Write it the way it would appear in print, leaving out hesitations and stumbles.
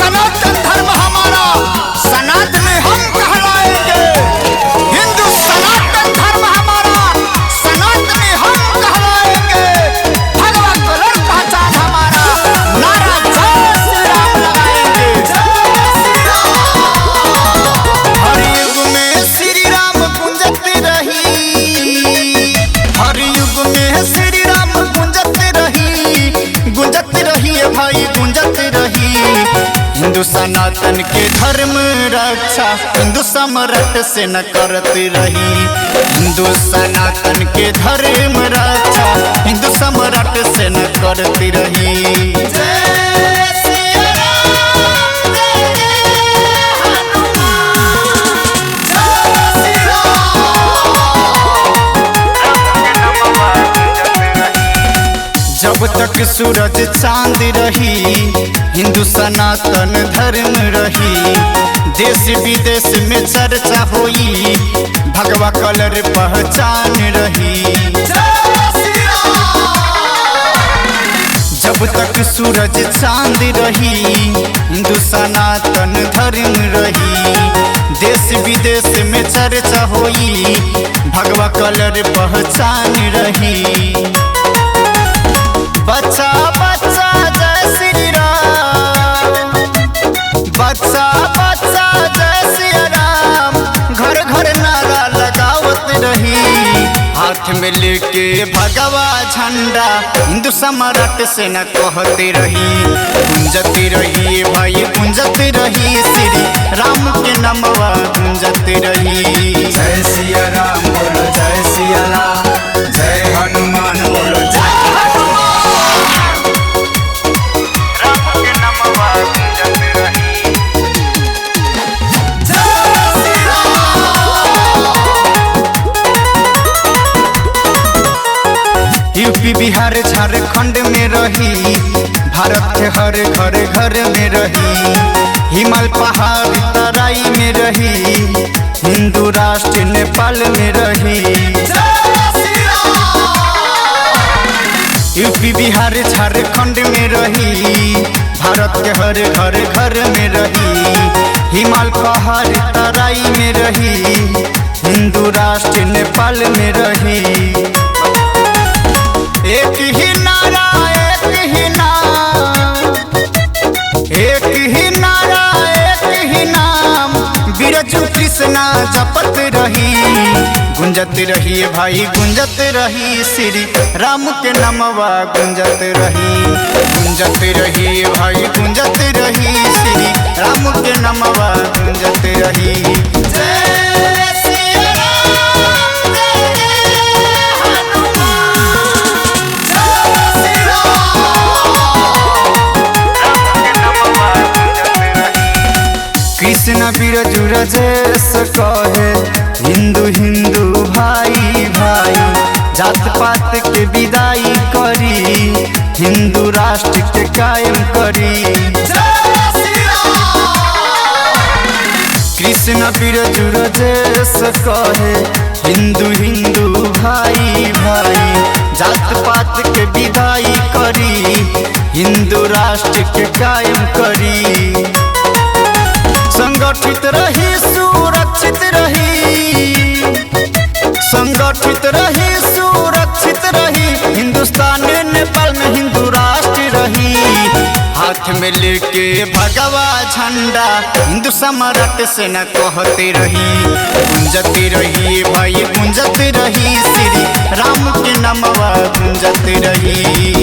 सनातन धर्म हमारा, सनातनी हम कहलाएंगे। हिंदू सनातन धर्म हमारा, सनातनी हम कहलाएंगे। भगवा कलर पहचान हमारा, नारा जय श्री राम लगाएंगे। हर युग में श्री राम गुंजती रही, हर युग में श्री राम गुंजती रही भाई गुंजती रही। हिंदू सनातन के धर्म रक्षा हिंदू सम्राट से न करती रही। हिंदू सनातन के धर्म रक्षा हिंदू सम्राट से न करती रही। जब तक सूरज चांद रही हिंदू सनातन धर्म रही। देश विदेश में चर्चा हुई भगवा कलर पहचान रही। जब तक सूरज चांद रही हिंदू सनातन धर्म रही। देश विदेश में चर्चा हुई भगवा कलर पहचान रही। बच्चा बच्चा जय श्री राम, बच्चा बच्चा जय श्री राम, घर घर नारा लगावत रही। हाथ में लेके भगवा झंडा हिंदू सम्राट से न कहती रही। गुंजती रही भाई गुंजती रही, श्री राम के नमवा गुंजती रही। जय सिया राम बोलो जय सिया राम, जय हनुमान बोलो जय यूपी बिहार झारखंड में रही, भारत के हर घर घर में रही। हिमालय पहाड़ तराई में रही, हिंदू राष्ट्र नेपाल में रही। यूपी बिहार झारखंड में रही, भारत के हर घर घर में रही। हिमालय पहाड़ तराई में रही, हिंदू राष्ट्र नेपाल में रही। एक ही नारा एक ही नाम, एक ही नारा एक ही नाम, बिरजू कृष्णा जपत रही। गुंजत रही भाई गुंजत रही, श्री राम के नमवा गुंजत रही। गुंजत रही भाई गुंजत रही, श्री राम के नमवा गुंजत रही। कृष्ण बिरजू रजेश कहे हिंदू हिंदू भाई भाई। जात पात के विदाई करी, हिंदू राष्ट्र के कायम करी। कृष्ण बिरजू रजेश कहे हिंदू हिंदू भाई भाई। जात पात के विदाई करी, हिंदू राष्ट्र के कायम करी। संगठित रही सुरक्षित रही, संगठित रही सुरक्षित रही। हिंदुस्तान नेपाल में हिंदू राष्ट्र रही। हाथ में लेके भगवा झंडा हिंदू सम्राट से न कहती रही। गुंजती रही भाई गुंजती रही, श्री राम के नमवा गुंजती रही।